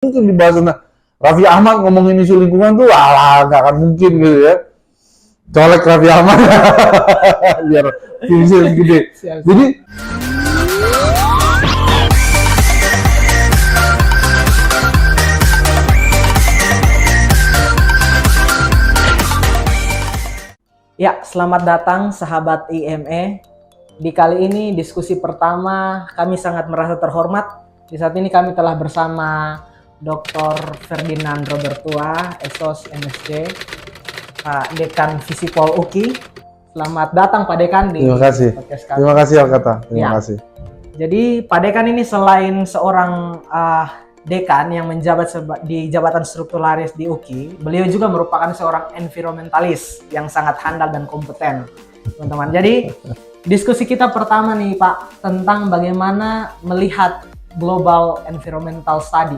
mungkin dibahas tentang Raffi Ahmad ngomongin isu lingkungan tuh nggak akan mungkin gitu ya. Colek Raffi Ahmad biar fungsi gede. Jadi ya, selamat datang sahabat IME. Di kali ini diskusi pertama kami sangat merasa terhormat. Di saat ini kami telah bersama Dr. Ferdinand Robertua, Esos MSc, Pak Dekan Visipol UKI. Selamat datang Pak Dekan di podcast kami. Terima kasih Alkata. Terima kasih. Jadi Pak Dekan ini selain seorang dekan yang menjabat di jabatan strukturalaris di UKI, beliau juga merupakan seorang environmentalis yang sangat handal dan kompeten, teman-teman. Jadi diskusi kita pertama nih Pak, tentang bagaimana melihat global environmental study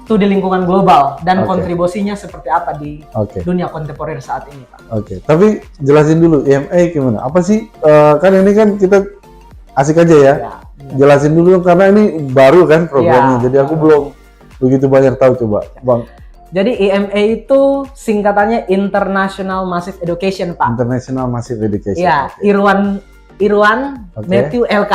itu di lingkungan global dan kontribusinya seperti apa di dunia kontemporer saat ini Pak. Tapi jelasin dulu IME gimana? Apa sih? Kan ini kan kita asik aja ya. Jelasin dulu karena ini baru kan programnya, jadi aku belum begitu banyak tahu. Coba Bang. Jadi IME itu singkatannya International Massive Education Pak. International Massive Education. Iya, Irwan Matthew LK.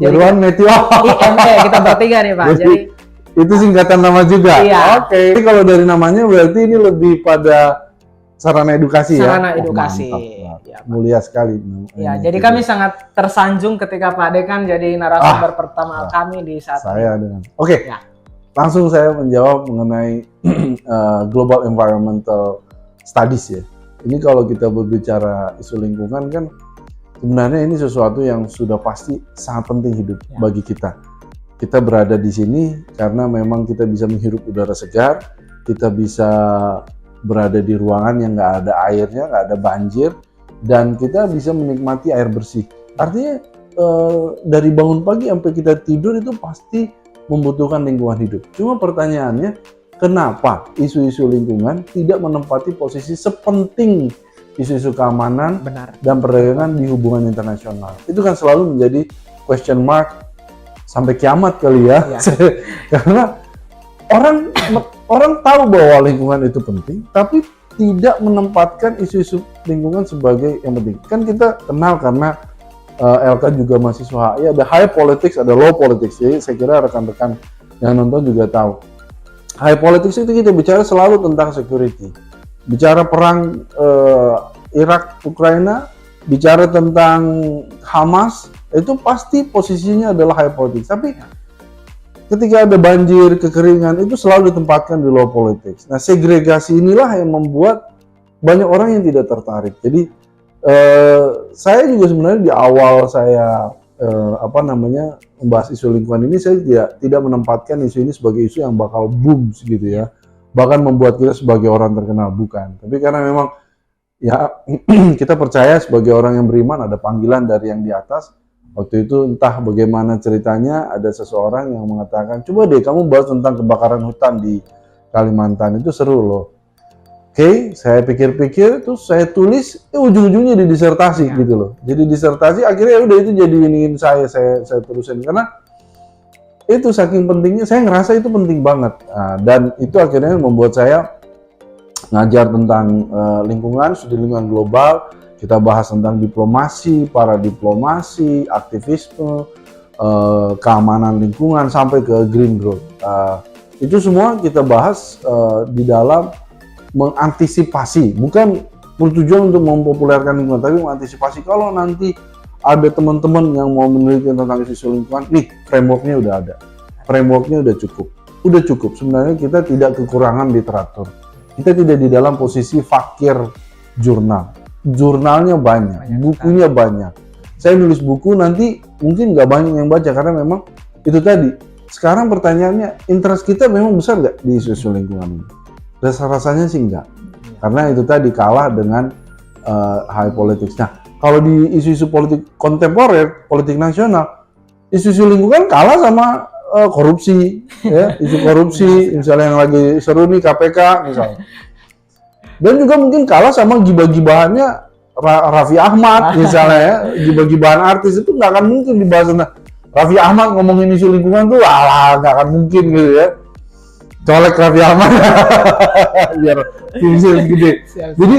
Irwan Matthew IME kita bertiga nih Pak. Jadi itu singkatan nama juga. Iya. Jadi kalau dari namanya berarti ini lebih pada sarana edukasi sarana edukasi. Ya, mulia sekali. Ya, jadi kami sangat tersanjung ketika Pak Dekan jadi narasumber pertama kami di saat ini. Langsung saya menjawab mengenai Global Environmental Studies ya. Ini kalau kita berbicara isu lingkungan kan sebenarnya ini sesuatu yang sudah pasti sangat penting hidup bagi kita. Kita berada di sini karena memang kita bisa menghirup udara segar, kita bisa berada di ruangan yang nggak ada airnya, nggak ada banjir, dan kita bisa menikmati air bersih. Artinya dari bangun pagi sampai kita tidur itu pasti membutuhkan lingkungan hidup. Cuma pertanyaannya, kenapa isu-isu lingkungan tidak menempati posisi sepenting isu-isu keamanan dan perdagangan di hubungan internasional? Itu kan selalu menjadi question mark sampai kiamat kali ya. Karena orang tahu bahwa lingkungan itu penting, tapi tidak menempatkan isu-isu lingkungan sebagai yang penting. Kan kita kenal karena LK juga mahasiswa HI, ada high politics, ada low politics. Jadi saya kira rekan-rekan yang nonton juga tahu. High politics itu kita bicara selalu tentang security. Bicara perang Irak, Ukraina, bicara tentang Hamas, itu pasti posisinya adalah high politics. Tapi ketika ada banjir, kekeringan, itu selalu ditempatkan di low politics. Nah, segregasi inilah yang membuat banyak orang yang tidak tertarik. Jadi saya juga sebenarnya di awal saya membahas isu lingkungan ini, saya tidak menempatkan isu ini sebagai isu yang bakal boom gitu ya, bahkan membuat kita sebagai orang terkenal, bukan. Tapi karena memang ya kita percaya sebagai orang yang beriman ada panggilan dari yang di atas. Waktu itu entah bagaimana ceritanya, ada seseorang yang mengatakan, coba deh kamu bahas tentang kebakaran hutan di Kalimantan, itu seru loh. Saya pikir-pikir, terus saya tulis, ujung-ujungnya di disertasi gitu loh. Jadi disertasi akhirnya udah itu jadi ingin saya terusin, karena itu saking pentingnya, saya ngerasa itu penting banget. Dan itu akhirnya membuat saya ngajar tentang lingkungan, studi lingkungan global. Kita bahas tentang diplomasi, para diplomasi, aktivisme, keamanan lingkungan, sampai ke green growth. Itu semua kita bahas di dalam mengantisipasi, bukan bertujuan untuk mempopulerkan lingkungan, tapi mengantisipasi kalau nanti ada teman-teman yang mau meneliti tentang isu lingkungan, nih frameworknya udah ada, frameworknya udah cukup. Sebenarnya kita tidak kekurangan literatur, kita tidak di dalam posisi fakir jurnalnya banyak, bukunya banyak. Saya nulis buku nanti mungkin nggak banyak yang baca karena memang itu tadi. Sekarang pertanyaannya, interest kita memang besar nggak di isu-isu lingkungan ini? Rasanya sih enggak, karena itu tadi kalah dengan high politics. Nah, kalau di isu-isu politik kontemporer, politik nasional, isu-isu lingkungan kalah sama korupsi, ya, isu korupsi, misalnya yang lagi seru nih KPK misalnya. Dan juga mungkin kalah sama gibah-gibahannya Raffi Ahmad misalnya ya, gibah-gibahan artis itu nggak akan mungkin dibahas. Raffi Ahmad ngomongin isu lingkungan tuh nggak akan mungkin gitu ya. colek Raffi Ahmad biar fungsi gede. Jadi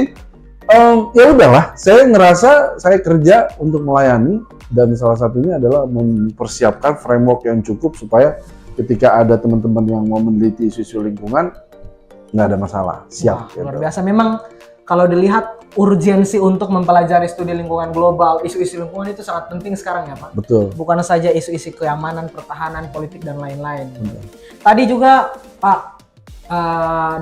ya udahlah, saya ngerasa saya kerja untuk melayani, dan salah satunya adalah mempersiapkan framework yang cukup supaya ketika ada teman-teman yang mau meneliti isu-isu lingkungan nggak ada masalah, siap. Wah, luar biasa. Memang kalau dilihat urgensi untuk mempelajari studi lingkungan global, isu-isu lingkungan itu sangat penting sekarang ya Pak. Betul. Bukan saja isu-isu keamanan, pertahanan, politik dan lain-lain. Tadi juga Pak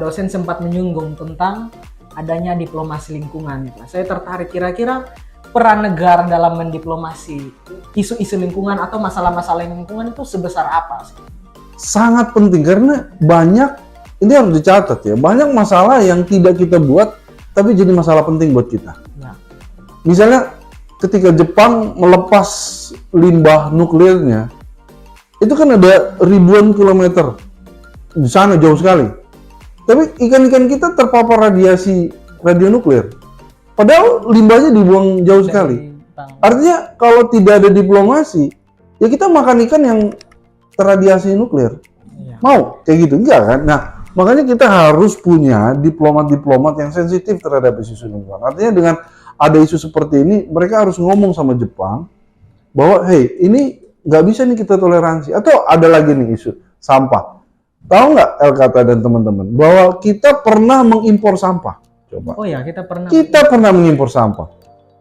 dosen sempat menyinggung tentang adanya diplomasi lingkungan. Saya tertarik, kira-kira peran negara dalam mendiplomasi isu-isu lingkungan atau masalah-masalah lingkungan itu sebesar apa sih? Sangat penting, karena banyak, ini harus dicatat ya, banyak masalah yang tidak kita buat tapi jadi masalah penting buat kita. Ya. Misalnya ketika Jepang melepas limbah nuklirnya, itu kan ada ribuan kilometer di sana, jauh sekali. Tapi ikan-ikan kita terpapar radiasi radionuklir. Padahal limbahnya dibuang jauh sekali. Artinya kalau tidak ada diplomasi, ya kita makan ikan yang terradiasi nuklir. Iya. Mau kayak gitu? Enggak kan? Nah, makanya kita harus punya diplomat-diplomat yang sensitif terhadap isu lingkungan. Artinya dengan ada isu seperti ini, mereka harus ngomong sama Jepang bahwa, hey, ini nggak bisa nih kita toleransi. Atau ada lagi nih isu sampah. Tahu nggak Elkata dan teman-teman bahwa kita pernah mengimpor sampah? Coba. Oh ya, kita pernah mengimpor sampah.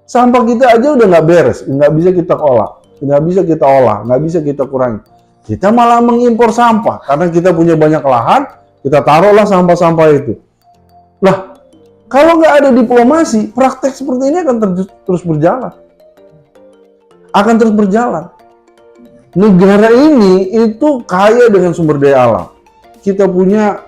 Sampah kita aja udah nggak beres, nggak bisa kita olah, nggak bisa kita olah, nggak bisa kita kurangi. Kita malah mengimpor sampah karena kita punya banyak lahan, kita taruhlah sampah-sampah itu. Lah, kalau nggak ada diplomasi, praktek seperti ini akan terus berjalan. Akan terus berjalan. Negara ini itu kaya dengan sumber daya alam. Kita punya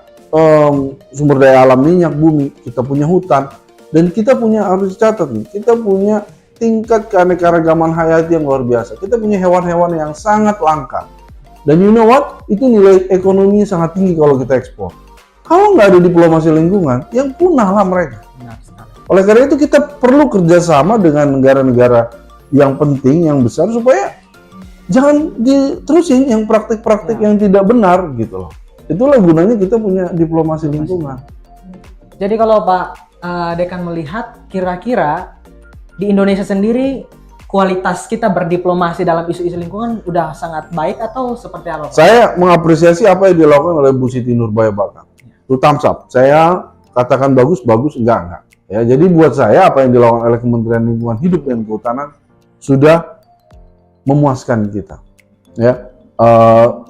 sumber daya alam minyak bumi, kita punya hutan, dan kita punya, harus dicatat nih, kita punya tingkat keanekaragaman hayati yang luar biasa. Kita punya hewan-hewan yang sangat langka. Dan you know what? Itu nilai ekonominya sangat tinggi kalau kita ekspor. Kalau nggak ada diplomasi lingkungan, yang punahlah mereka. Oleh karena itu kita perlu kerjasama dengan negara-negara yang penting, yang besar, supaya jangan diterusin yang praktik-praktik yang tidak benar gitu loh. Itulah gunanya kita punya diplomasi lingkungan. Jadi kalau Pak Dekan melihat, kira-kira di Indonesia sendiri kualitas kita berdiplomasi dalam isu-isu lingkungan udah sangat baik atau seperti apa Pak? Saya mengapresiasi apa yang dilakukan oleh Bu Siti Nurbaya Bakar. Itu thumbs up. Saya katakan bagus, enggak. Ya, jadi buat saya apa yang dilakukan oleh Kementerian Lingkungan Hidup dan Kehutanan sudah memuaskan kita. Ya,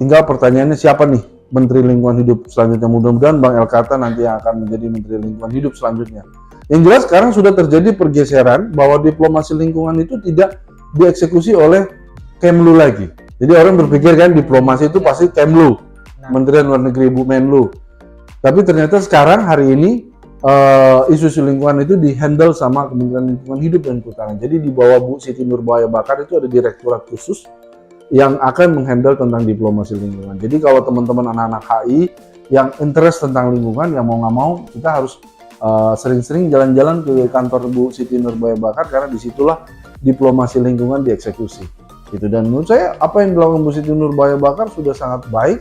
tinggal pertanyaannya siapa nih Menteri Lingkungan Hidup selanjutnya. Mudah-mudahan Bang Elkata nanti yang akan menjadi Menteri Lingkungan Hidup selanjutnya. Yang jelas sekarang sudah terjadi pergeseran bahwa diplomasi lingkungan itu tidak dieksekusi oleh Kemlu lagi. Jadi orang berpikir kan diplomasi itu pasti Kemlu, Kementerian Luar Negeri, Bu Menlu. Tapi ternyata sekarang hari ini isu lingkungan itu dihandle sama Kementerian Lingkungan Hidup dan Kehutanan. Jadi di bawah Bu Siti Nurbaya Bakar itu ada direktorat khusus yang akan menghandle tentang diplomasi lingkungan. Jadi kalau teman-teman anak-anak HI yang interest tentang lingkungan, yang mau nggak mau kita harus sering-sering jalan-jalan ke kantor Bu Siti Nurbaya Bakar, karena disitulah diplomasi lingkungan dieksekusi. Gitu. Dan menurut saya apa yang dilakukan Bu Siti Nurbaya Bakar sudah sangat baik.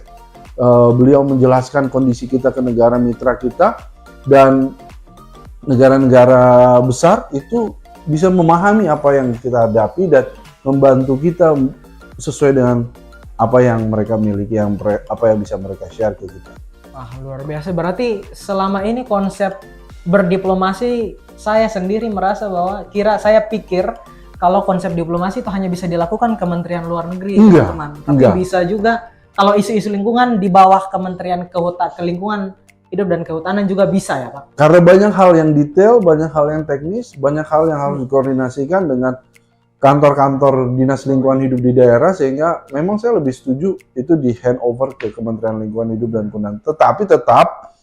Beliau menjelaskan kondisi kita ke negara mitra kita, dan negara-negara besar itu bisa memahami apa yang kita hadapi dan membantu kita sesuai dengan apa yang mereka miliki, apa yang bisa mereka share ke kita. Wah, luar biasa. Berarti selama ini konsep berdiplomasi, saya sendiri merasa bahwa saya pikir kalau konsep diplomasi itu hanya bisa dilakukan Kementerian Luar Negeri, teman-teman. Tapi bisa juga kalau isu-isu lingkungan di bawah Kementerian Lingkungan Hidup dan Kehutanan juga bisa ya Pak? Karena banyak hal yang detail, banyak hal yang teknis, banyak hal yang harus dikoordinasikan dengan kantor-kantor dinas lingkungan hidup di daerah, sehingga memang saya lebih setuju itu di hand over ke Kementerian Lingkungan Hidup dan Kehutanan. Tetapi tetap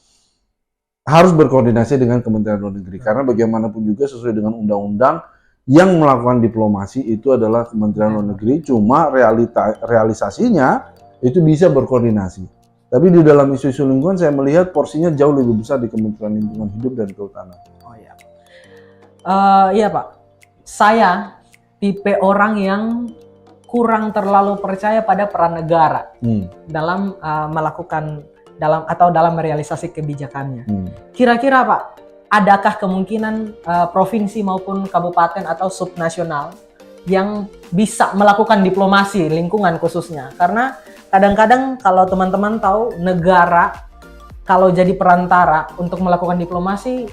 harus berkoordinasi dengan Kementerian Luar Negeri, karena bagaimanapun juga sesuai dengan undang-undang yang melakukan diplomasi itu adalah Kementerian Luar Negeri. Cuma realisasinya itu bisa berkoordinasi. Tapi di dalam isu-isu lingkungan saya melihat porsinya jauh lebih besar di Kementerian Lingkungan Hidup dan Kehutanan. Oh iya. Iya Pak, saya tipe orang yang kurang terlalu percaya pada peran negara dalam melakukan dalam merealisasi kebijakannya. Kira-kira Pak, adakah kemungkinan provinsi maupun kabupaten atau subnasional yang bisa melakukan diplomasi lingkungan khususnya? Karena kadang-kadang kalau teman-teman tahu, negara kalau jadi perantara untuk melakukan diplomasi,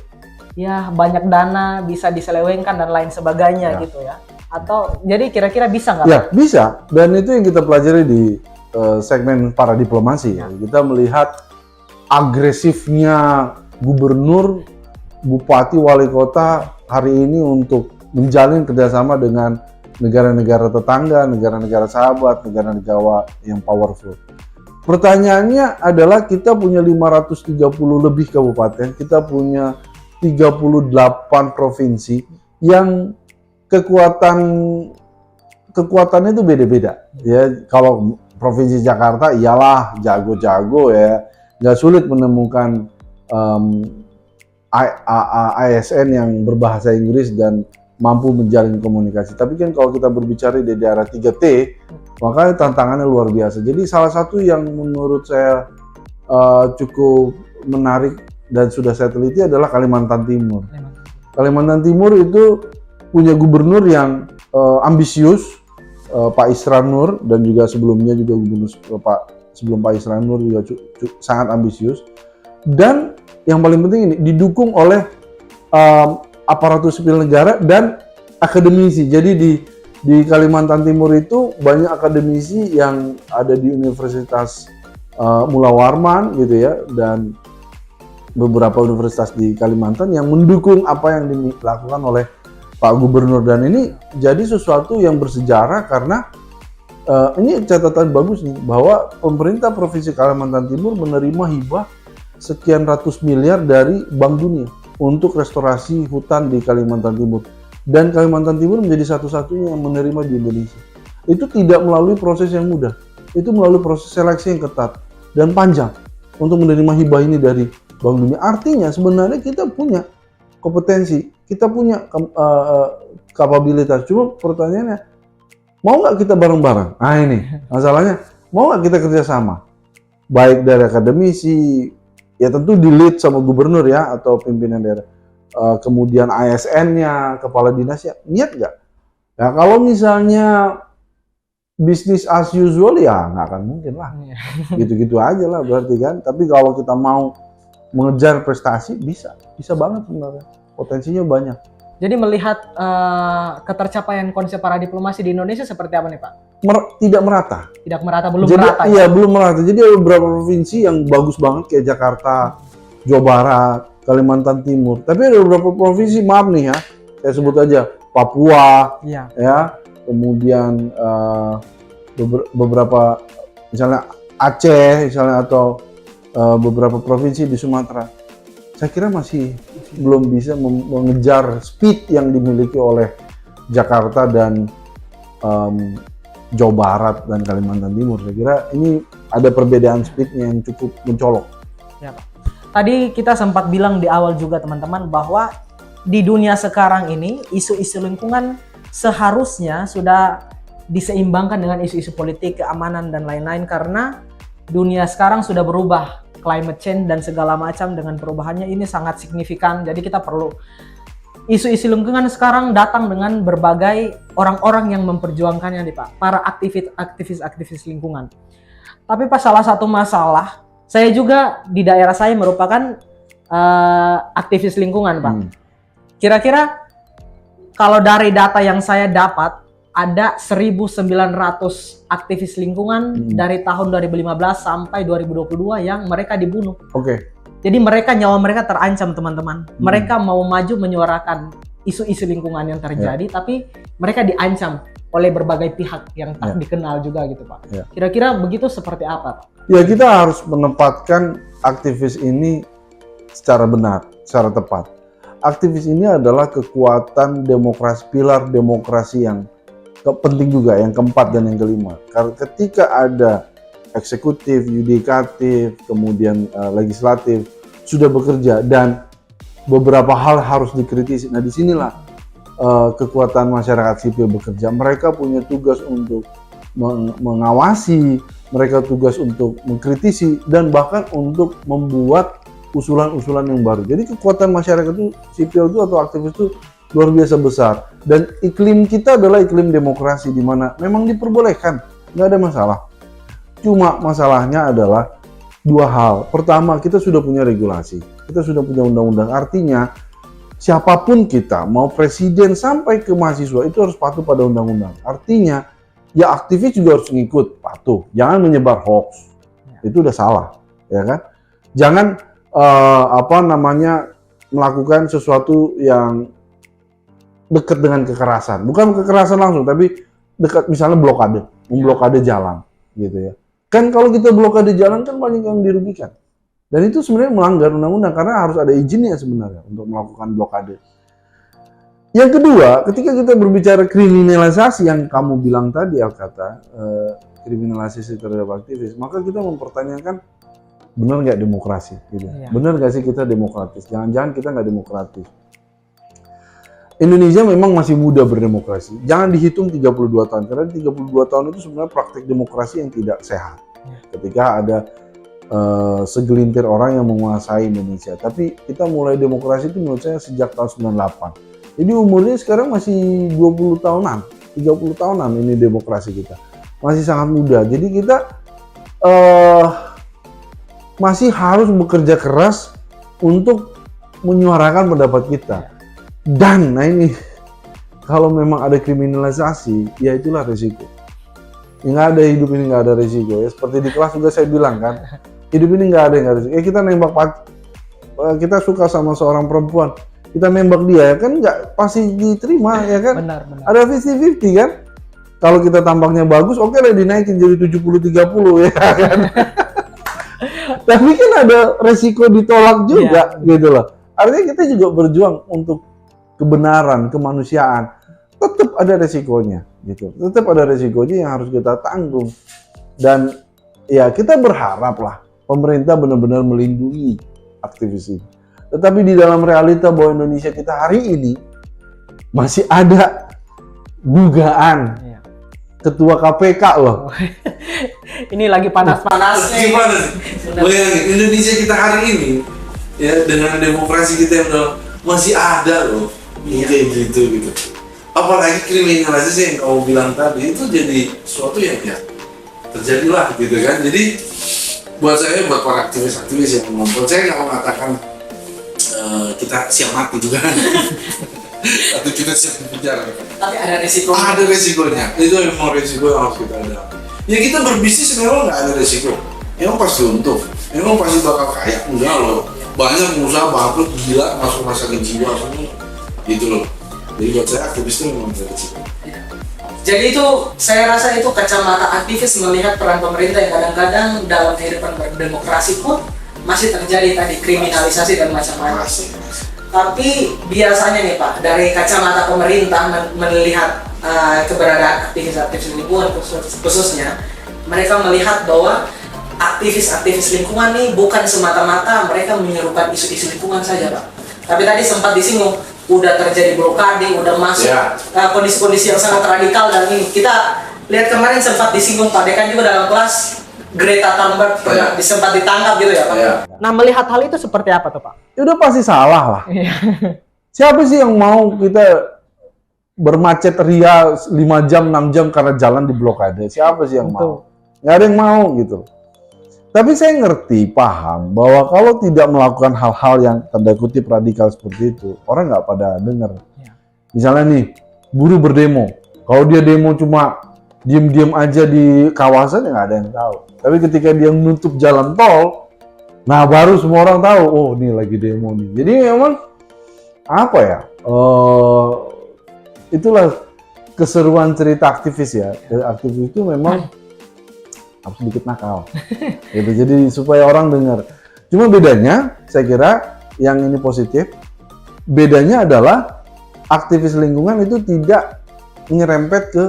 ya banyak dana bisa diselewengkan dan lain sebagainya gitu ya. Atau jadi kira-kira bisa nggak? Ya, bisa. Dan itu yang kita pelajari di segmen para diplomasi. Kita melihat agresifnya gubernur, bupati, wali kota hari ini untuk menjalin kerjasama dengan negara-negara tetangga, negara-negara sahabat, negara-negara yang powerful. Pertanyaannya adalah kita punya 530 lebih kabupaten, kita punya 38 provinsi yang kekuatannya itu beda-beda. Ya, kalau provinsi Jakarta iyalah jago-jago ya, nggak sulit menemukan ASN yang berbahasa Inggris dan mampu menjalin komunikasi. Tapi kan kalau kita berbicara di daerah 3T, maka tantangannya luar biasa. Jadi salah satu yang menurut saya cukup menarik dan sudah saya teliti adalah Kalimantan Timur. Kalimantan Timur itu punya gubernur yang ambisius, Pak Isran Nur, dan juga sebelumnya juga gubernur sebelum Pak Isran Nur juga sangat ambisius. Dan yang paling penting ini didukung oleh aparatur sipil negara dan akademisi. Jadi di Kalimantan Timur itu banyak akademisi yang ada di Universitas Mula Warman gitu ya, dan beberapa universitas di Kalimantan yang mendukung apa yang dilakukan oleh Pak Gubernur. Dan ini jadi sesuatu yang bersejarah karena ini catatan bagus nih, bahwa pemerintah Provinsi Kalimantan Timur menerima hibah sekian ratus miliar dari Bank Dunia untuk restorasi hutan di Kalimantan Timur. Dan Kalimantan Timur menjadi satu-satunya yang menerima di Indonesia. Itu tidak melalui proses yang mudah, itu melalui proses seleksi yang ketat dan panjang untuk menerima hibah ini dari Bank Dunia. Artinya sebenarnya kita punya kompetensi, kita punya kapabilitas. Cuma pertanyaannya, mau nggak kita bareng-bareng? Nah ini masalahnya, mau nggak kita kerjasama? Baik dari akademisi, ya tentu di lead sama gubernur ya, atau pimpinan daerah. Kemudian ASN-nya, kepala dinasnya, niat nggak? Ya kalau misalnya bisnis as usual ya nggak akan mungkin lah. Gitu-gitu aja lah berarti kan. Tapi kalau kita mau mengejar prestasi, bisa banget sebenarnya. Potensinya banyak. Jadi melihat ketercapaian konsep para diplomasi di Indonesia seperti apa nih Pak? Tidak merata. Tidak merata, belum Jadi, merata. Iya, belum merata. Jadi ada beberapa provinsi yang bagus banget kayak Jakarta, Jawa Barat, Kalimantan Timur. Tapi ada beberapa provinsi, maaf nih ya, saya sebut aja Papua, ya, kemudian beberapa misalnya Aceh, misalnya, atau beberapa provinsi di Sumatera. Saya kira masih belum bisa mengejar speed yang dimiliki oleh Jakarta dan Jawa Barat dan Kalimantan Timur. Saya kira ini ada perbedaan speednya yang cukup mencolok. Ya, Pak. Tadi kita sempat bilang di awal juga teman-teman bahwa di dunia sekarang ini isu-isu lingkungan seharusnya sudah diseimbangkan dengan isu-isu politik, keamanan dan lain-lain, karena dunia sekarang sudah berubah, climate change dan segala macam dengan perubahannya ini sangat signifikan. Jadi kita perlu isu-isu lingkungan sekarang datang dengan berbagai orang-orang yang memperjuangkannya nih Pak, para aktivis lingkungan. Tapi Pak, salah satu masalah, saya juga di daerah saya merupakan aktivis lingkungan Pak. Kira-kira kalau dari data yang saya dapat, ada 1.900 aktivis lingkungan dari tahun 2015 sampai 2022 yang mereka dibunuh. Oke. Jadi nyawa mereka terancam teman-teman. Mereka mau maju menyuarakan isu-isu lingkungan yang terjadi, tapi mereka diancam oleh berbagai pihak yang tak dikenal juga gitu Pak. Kira-kira begitu seperti apa Pak? Ya, kita harus menempatkan aktivis ini secara benar, secara tepat. Aktivis ini adalah kekuatan demokrasi, pilar demokrasi yang penting juga, yang keempat dan yang kelima. Karena ketika ada eksekutif, yudikatif, kemudian legislatif sudah bekerja dan beberapa hal harus dikritisi. Nah, disinilah kekuatan masyarakat sipil bekerja. Mereka punya tugas untuk mengawasi, mereka tugas untuk mengkritisi, dan bahkan untuk membuat usulan-usulan yang baru. Jadi kekuatan masyarakat itu, sipil itu atau aktivis itu luar biasa besar. Dan iklim kita adalah iklim demokrasi di mana memang diperbolehkan, nggak ada masalah. Cuma masalahnya adalah dua hal. Pertama, kita sudah punya regulasi, kita sudah punya undang-undang. Artinya siapapun kita, mau presiden sampai ke mahasiswa itu harus patuh pada undang-undang. Artinya ya aktivis juga harus ngikut, patuh. Jangan menyebar hoax. Itu udah salah, ya kan? Jangan melakukan sesuatu yang dekat dengan kekerasan. Bukan kekerasan langsung, tapi dekat, misalnya blokade, memblokade jalan, gitu ya. Kan kalau kita blokade jalan kan banyak yang dirugikan. Dan itu sebenarnya melanggar undang-undang karena harus ada izinnya sebenarnya untuk melakukan blokade. Yang kedua, ketika kita berbicara kriminalisasi yang kamu bilang tadi, Alkata, kriminalisasi terhadap aktivis, maka kita mempertanyakan benar nggak demokrasi? Gitu. Ya. Benar nggak sih kita demokratis? Jangan-jangan kita nggak demokratis. Indonesia memang masih muda berdemokrasi. Jangan dihitung 32 tahun, karena 32 tahun itu sebenarnya praktik demokrasi yang tidak sehat. Ketika ada segelintir orang yang menguasai Indonesia. Tapi kita mulai demokrasi itu menurut saya sejak tahun 98. Jadi umurnya sekarang masih 20 tahunan, 30 tahunan ini demokrasi kita. Masih sangat muda. Jadi kita masih harus bekerja keras untuk menyuarakan pendapat kita. Dan, nah ini, kalau memang ada kriminalisasi, ya itulah resiko. Nggak ada hidup ini nggak ada resiko. Ya seperti di kelas juga saya bilang kan, hidup ini nggak ada resiko. Kita nembak kita suka sama seorang perempuan, kita nembak dia, ya kan nggak pasti diterima, ya kan? Benar. Ada 50-50 kan? Kalau kita tampaknya bagus, oke lah dinaikin jadi 70-30 ya kan? Tapi kan ada resiko ditolak juga, gitu loh. Artinya kita juga berjuang untuk kebenaran, kemanusiaan. Tetap ada resikonya, gitu. Tetap ada resikonya yang harus kita tanggung. Dan ya kita berharap lah pemerintah benar-benar melindungi aktivis ini. Tetapi di dalam realita bahwa Indonesia kita hari ini masih ada dugaan ketua KPK loh. Ini lagi panas-panasnya. Gimana sih? Bayangin Indonesia kita hari ini ya dengan demokrasi kita yang udah masih ada loh. Kayak gitu. Apalagi kriminalisasi yang kamu bilang tadi itu jadi sesuatu yang ya terjadilah gitu kan. Jadi buat saya, buat para aktivis-aktivis yang menonton, saya nggak mengatakan kita siap mati juga kan. Atau kita siap dipenjara. Tapi ada resiko. Ada resikonya. Itu memang resiko yang harus kita ada. Ya kita berbisnis memang nggak ada resiko. Emang pasti untung. Emang pasti bakal kaya. Enggak loh. Banyak pengusaha bangkrut gila masuk rumah sakit jiwa semua. Gitu loh. Jadi buat saya aktivis itu memang ada resiko. Jadi itu saya rasa itu kacamata aktivis melihat peran pemerintah yang kadang-kadang dalam kehidupan berdemokrasi pun masih terjadi tadi kriminalisasi dan macam-macam. Tapi biasanya nih Pak, dari kacamata pemerintah melihat keberadaan aktivis-aktivis lingkungan khususnya, mereka melihat bahwa aktivis-aktivis lingkungan nih bukan semata-mata mereka menyerukan isu-isu lingkungan saja Pak. Tapi tadi sempat disinggung, udah terjadi blokade, udah masuk kondisi-kondisi yang sangat radikal, dan ini kita lihat kemarin sempat disinggung Pak Dekan juga dalam kelas, Greta Thunberg sempat ditangkap gitu ya Pak. Nah melihat hal itu seperti apa tuh Pak? Ya udah pasti salah lah. Siapa sih yang mau kita bermacet ria 5 jam, 6 jam karena jalan di blokade? Siapa sih yang mau? Nggak ada yang mau gitu. Tapi saya ngerti, paham bahwa kalau tidak melakukan hal-hal yang tanda kutip radikal seperti itu, orang nggak pada dengar. Misalnya nih, buruh berdemo. Kalau dia demo cuma diem-diem aja di kawasan, ya nggak ada yang tahu. Tapi ketika dia menutup jalan tol, nah baru semua orang tahu, oh ini lagi demo nih. Jadi memang apa ya? Itulah keseruan cerita aktivis ya. Aktivis itu memang harus sedikit nakal. Gitu. Jadi supaya orang dengar. Cuma bedanya, saya kira yang ini positif. Bedanya adalah aktivis lingkungan itu tidak nyerempet ke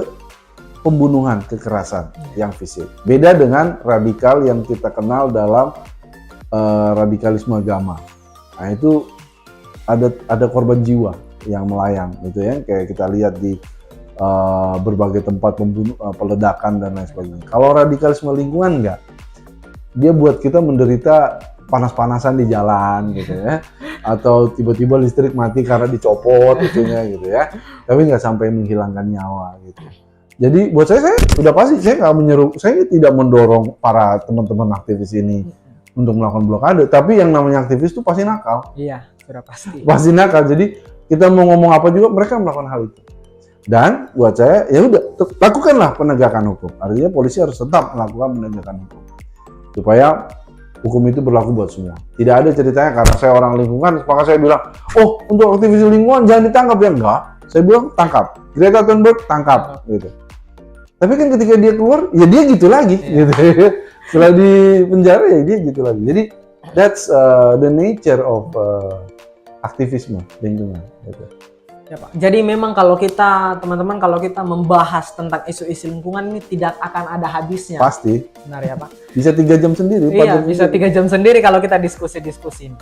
pembunuhan, kekerasan yang fisik. Beda dengan radikal yang kita kenal dalam radikalisme agama. Nah itu ada korban jiwa yang melayang, gitu ya. Kayak kita lihat di berbagai tempat peledakan dan lain sebagainya. Kalau radikalisme lingkungan enggak, dia buat kita menderita panas-panasan di jalan gitu ya, atau tiba-tiba listrik mati karena dicopot itunya gitu ya, tapi nggak sampai menghilangkan nyawa gitu. Jadi buat saya udah pasti saya nggak menyeru, saya tidak mendorong para teman-teman aktivis ini untuk melakukan blokade, tapi yang namanya aktivis itu pasti nakal. Iya, sudah pasti. Pasti nakal. Jadi kita mau ngomong apa juga mereka melakukan hal itu. Dan buat saya ya udah lakukanlah penegakan hukum. Artinya polisi harus tetap melakukan penegakan hukum supaya hukum itu berlaku buat semua. Tidak ada ceritanya karena saya orang lingkungan, maka saya bilang, oh untuk aktivis lingkungan jangan ditangkap ya, enggak. Saya bilang tangkap. Greta Thunberg tangkap gitu. Tapi kan ketika dia keluar, ya dia gitu lagi gitu. Setelah di penjara ya dia gitu lagi. Jadi that's the nature of aktivisme lingkungan gitu. Ya, Pak. Jadi memang kalau kita, teman-teman, kalau kita membahas tentang isu-isu lingkungan ini tidak akan ada habisnya. Pasti. Benar ya, Pak? Bisa 3 jam sendiri. Iya, bisa 3 jam sendiri kalau kita diskusi-diskusi ini.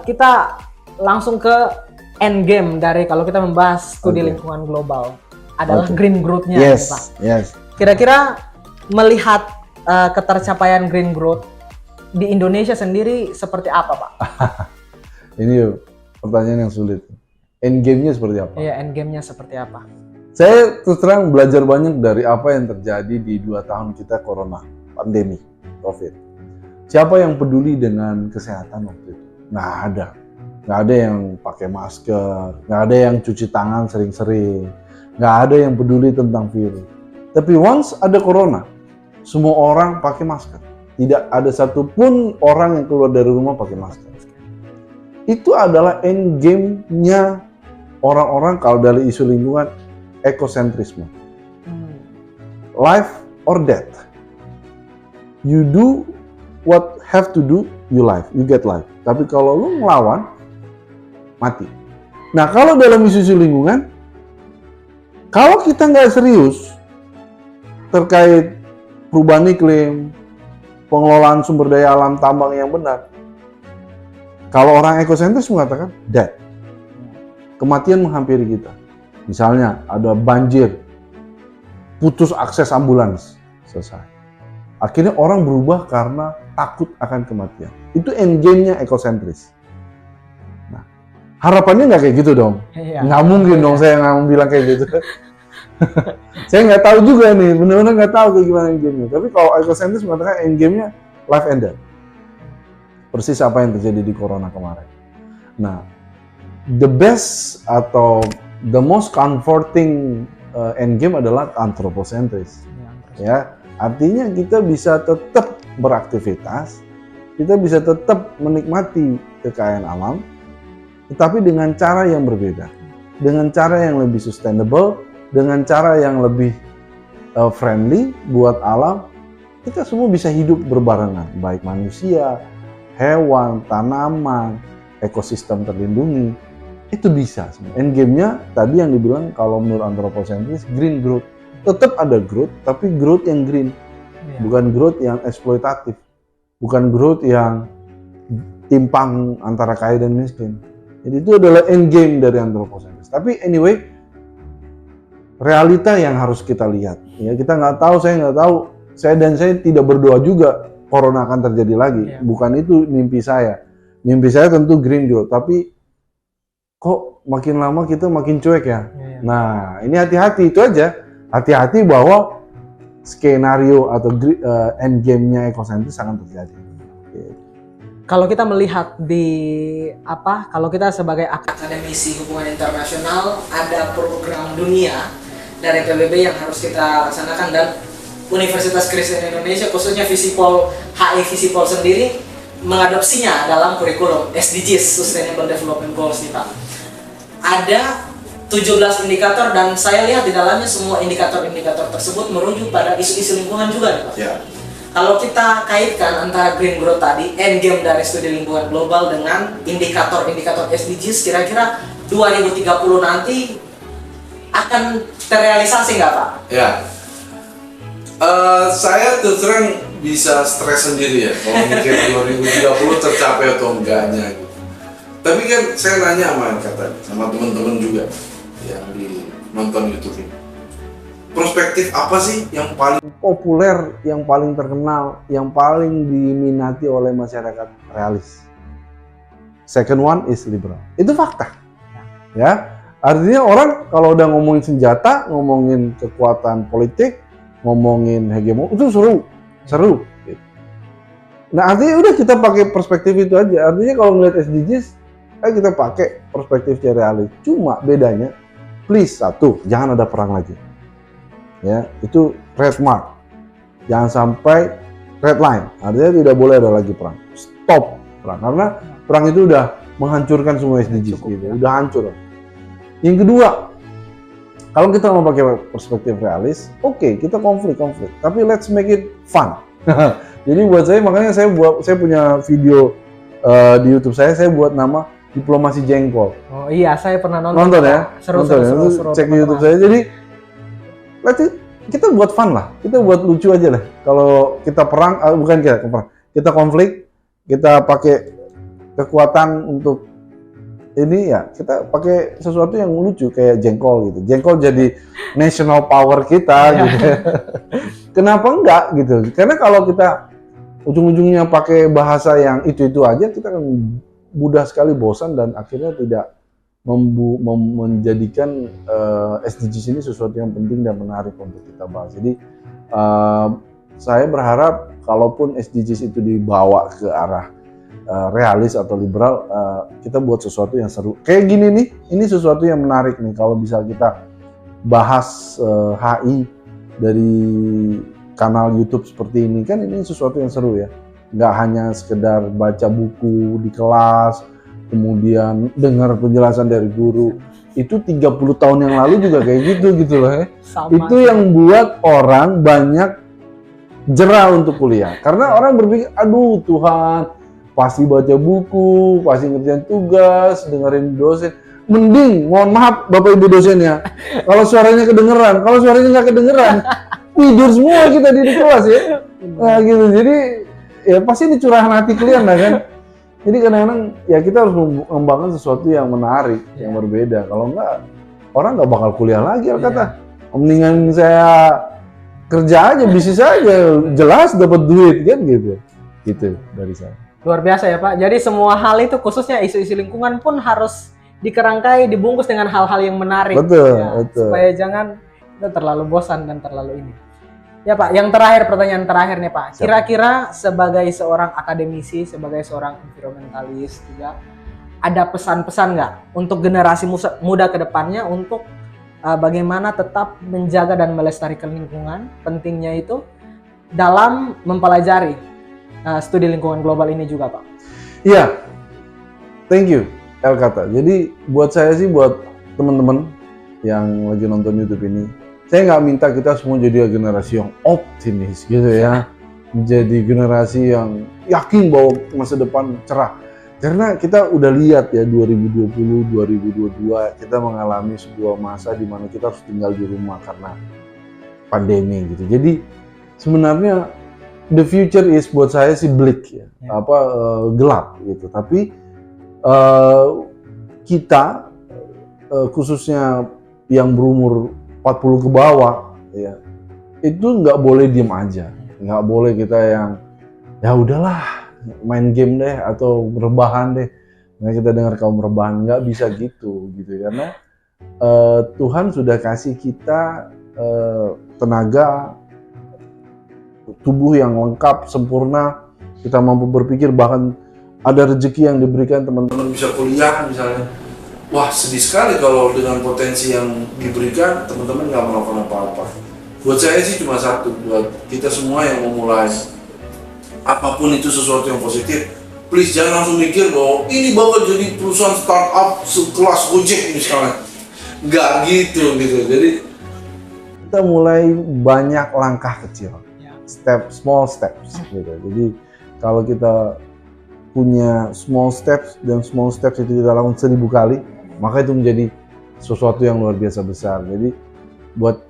Kita langsung ke end game dari kalau kita membahas studi lingkungan global. Adalah green growth-nya, yes, Pak. Yes. Kira-kira melihat ketercapaian green growth di Indonesia sendiri seperti apa, Pak? Ini pertanyaan yang sulit. Endgame-nya seperti apa? Iya, endgame-nya seperti apa? Saya terus terang belajar banyak dari apa yang terjadi di 2 tahun kita corona, pandemi, COVID. Siapa yang peduli dengan kesehatan waktu itu? Nggak ada. Nggak ada yang pakai masker, nggak ada yang cuci tangan sering-sering, nggak ada yang peduli tentang virus. Tapi once ada corona, semua orang pakai masker. Tidak ada satupun orang yang keluar dari rumah pakai masker. Itu adalah endgame-nya orang-orang kalau dari isu lingkungan, ekosentrisme. Life or death. You do what have to do, you get life. Tapi kalau lu ngelawan, mati. Nah kalau dalam isu lingkungan, kalau kita nggak serius terkait perubahan iklim, pengelolaan sumber daya alam tambang yang benar, kalau orang ekosentris mengatakan dead, kematian menghampiri kita. Misalnya ada banjir, putus akses ambulans, selesai. Akhirnya orang berubah karena takut akan kematian. Itu endgame-nya ekosentris. Nah, harapannya nggak kayak gitu dong. Iya. Nggak mungkin dong saya nggak mau bilang kayak gitu. Saya nggak tahu juga nih, benar-benar nggak tahu kayak gimana endgame-nya. Tapi kalau ekosentris mengatakan endgame-nya life and death. Persis apa yang terjadi di corona kemarin. Nah, the best atau the most comforting endgame adalah anthropocentris. Ya, artinya kita bisa tetap beraktivitas, kita bisa tetap menikmati kekayaan alam, tetapi dengan cara yang berbeda, dengan cara yang lebih sustainable, dengan cara yang lebih friendly buat alam. Kita semua bisa hidup berbarengan, baik manusia, hewan, tanaman, ekosistem terlindungi, itu bisa. Endgame-nya tadi yang dibilang kalau menurut anthropocentris green growth. Tetap ada growth, tapi growth yang green. Bukan growth yang eksploitatif. Bukan growth yang timpang antara kaya dan miskin. Jadi itu adalah endgame dari anthropocentris. Tapi anyway, realita yang harus kita lihat. Ya, kita nggak tahu, saya nggak tahu. Saya tidak berdoa juga corona akan terjadi lagi. Bukan itu mimpi saya. Mimpi saya tentu green growth, tapi kok makin lama kita makin cuek ya. Nah, ini hati-hati itu aja. Hati-hati bahwa skenario atau endgame-nya ekosentris akan terjadi. Kalau kita melihat di kalau kita sebagai akademisi hubungan internasional, ada program dunia dari PBB yang harus kita laksanakan, dan Universitas Kristen Indonesia khususnya Visipol HI Visipol sendiri mengadopsinya dalam kurikulum SDGs Sustainable Development Goals nih Pak. Ada 17 indikator dan saya lihat di dalamnya semua indikator-indikator tersebut merujuk pada isu-isu lingkungan juga nih Pak. Ya. Kalau kita kaitkan antara green growth tadi, endgame dari studi lingkungan global dengan indikator-indikator SDGs, kira-kira 2030 nanti akan terrealisasi nggak Pak? Ya. Saya terus terang bisa stres sendiri ya kalau mikir 2030 tercapai atau enggaknya gitu. Tapi kan saya nanya sama teman-teman juga yang di nonton YouTube ini. Perspektif apa sih yang paling Populer, yang paling terkenal, yang paling diminati oleh masyarakat realis? Second one is liberal. Itu fakta. Ya, artinya orang kalau udah ngomongin senjata, ngomongin kekuatan politik, ngomongin hegemoni, itu seru. Gitu. Nah, artinya udah kita pakai perspektif itu aja. Artinya kalau ngeliat SDGs, kita pakai perspektifnya realis. Cuma bedanya, please satu, jangan ada perang lagi. Ya, itu red mark. Jangan sampai red line. Artinya tidak boleh ada lagi perang. Stop perang, karena perang itu udah menghancurkan semua SDGs gitu. Udah hancur. Yang kedua, kalau kita mau pakai perspektif realis, oke, kita konflik, tapi let's make it fun. Jadi buat saya, makanya saya punya video di YouTube saya buat nama Diplomasi Jengkol. Oh iya, saya pernah nonton. Nonton ya? Seru. Cek di YouTube saya. Jadi kita buat fun lah, kita buat lucu aja lah. Kalau kita perang, bukan kita konflik, kita pakai kekuatan untuk ini ya, kita pakai sesuatu yang lucu kayak jengkol gitu. Jengkol jadi national power kita gitu. Kenapa enggak gitu? Karena kalau kita ujung-ujungnya pakai bahasa yang itu aja, kita akan mudah sekali bosan dan akhirnya tidak menjadikan SDGs ini sesuatu yang penting dan menarik untuk kita bahas. Jadi saya berharap kalaupun SDGs itu dibawa ke arah realis atau liberal, kita buat sesuatu yang seru. Kayak gini nih, ini sesuatu yang menarik nih kalau bisa kita bahas HI dari kanal YouTube seperti ini, kan ini sesuatu yang seru ya. Nggak hanya sekedar baca buku di kelas, kemudian dengar penjelasan dari guru. Itu 30 tahun yang lalu juga kayak gitu loh ya. Itu yang buat orang banyak jera untuk kuliah. Karena orang berpikir, aduh Tuhan, pasti baca buku, pasti ngerjain tugas, dengerin dosen. Mending, mohon maaf Bapak Ibu dosennya, kalau suaranya kedengeran. Kalau suaranya nggak kedengeran, tidur semua kita di kelas ya. Nah gitu, jadi ya pasti ini curahan hati kalian lah kan. Jadi kadang-kadang ya kita harus mengembangkan sesuatu yang menarik, yang berbeda. Kalau enggak, orang nggak bakal kuliah lagi. Kata, mendingan saya kerja aja, bisnis aja, jelas dapat duit kan gitu. Gitu dari saya. Luar biasa ya Pak. Jadi semua hal itu, khususnya isu-isu lingkungan pun harus dikerangkai, dibungkus dengan hal-hal yang menarik. Betul. Supaya jangan kita terlalu bosan dan terlalu ini. Ya Pak, yang terakhir, pertanyaan terakhir nih Pak. Kira-kira sebagai seorang akademisi, sebagai seorang environmentalis juga, ada pesan-pesan nggak untuk generasi muda ke depannya untuk bagaimana tetap menjaga dan melestarikan lingkungan, pentingnya itu dalam mempelajari studi lingkungan global ini juga Pak? Iya, thank you El Kata. Jadi buat saya sih, buat teman-teman yang lagi nonton YouTube ini, saya nggak minta kita semua jadi generasi yang optimis gitu ya, menjadi generasi yang yakin bahwa masa depan cerah. Karena kita udah lihat ya 2020, 2022 kita mengalami sebuah masa di mana kita harus tinggal di rumah karena pandemi gitu. Jadi sebenarnya the future is buat saya sih bleak ya, gelap gitu. Tapi kita khususnya yang berumur 40 ke bawah ya, itu nggak boleh diem aja, nggak boleh kita yang ya udahlah main game deh atau rebahan deh. Nah, kita dengar kaum rebahan, nggak bisa gitu karena Tuhan sudah kasih kita tenaga tubuh yang lengkap, sempurna, kita mampu berpikir, bahkan ada rezeki yang diberikan teman-teman bisa kuliah misalnya. Wah, sedih sekali kalau dengan potensi yang diberikan teman-teman nggak melakukan apa-apa. Buat saya sih cuma satu, buat kita semua yang memulai apapun itu sesuatu yang positif, please jangan langsung mikir bahwa ini bakal jadi perusahaan startup sekelas Gojek misalnya. Nggak gitu. Jadi kita mulai banyak langkah kecil, small steps gitu. Jadi kalau kita punya small steps dan small steps itu kita lakukan 1000 kali, maka itu menjadi sesuatu yang luar biasa besar. Jadi buat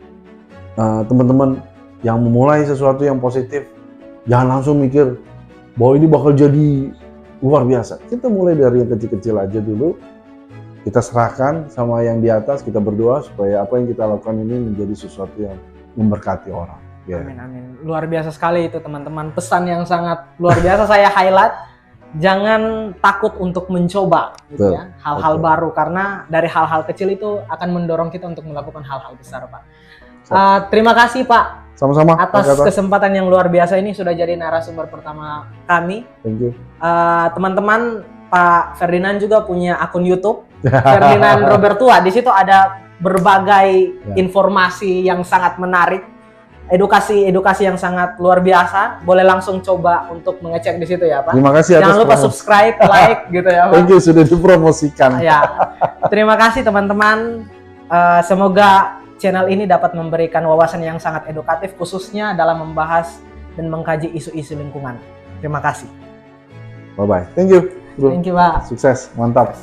teman-teman yang memulai sesuatu yang positif, jangan langsung mikir bahwa ini bakal jadi luar biasa. Kita mulai dari yang kecil-kecil aja dulu. kita serahkan sama yang di atas, kita berdoa supaya apa yang kita lakukan ini menjadi sesuatu yang memberkati orang. Ya. Amin, amin. Luar biasa sekali itu teman-teman. Pesan yang sangat luar biasa saya highlight. Jangan takut untuk mencoba gitu ya, hal-hal baru, karena dari hal-hal kecil itu akan mendorong kita untuk melakukan hal-hal besar, Pak. Terima kasih Pak. Sama-sama. Atas kesempatan yang luar biasa ini, sudah jadi narasumber pertama kami. Thank you. Teman-teman, Pak Ferdinand juga punya akun YouTube Ferdinand Robertua. Di situ ada berbagai informasi yang sangat menarik, edukasi yang sangat luar biasa. Boleh langsung coba untuk mengecek di situ ya Pak. Terima kasih. Jangan lupa subscribe, like gitu ya Pak. Thank you sudah dipromosikan. Ya. Terima kasih teman-teman. Semoga channel ini dapat memberikan wawasan yang sangat edukatif, khususnya dalam membahas dan mengkaji isu-isu lingkungan. Terima kasih. Bye-bye. Thank you. Thank you, Pak. Sukses. Mantap.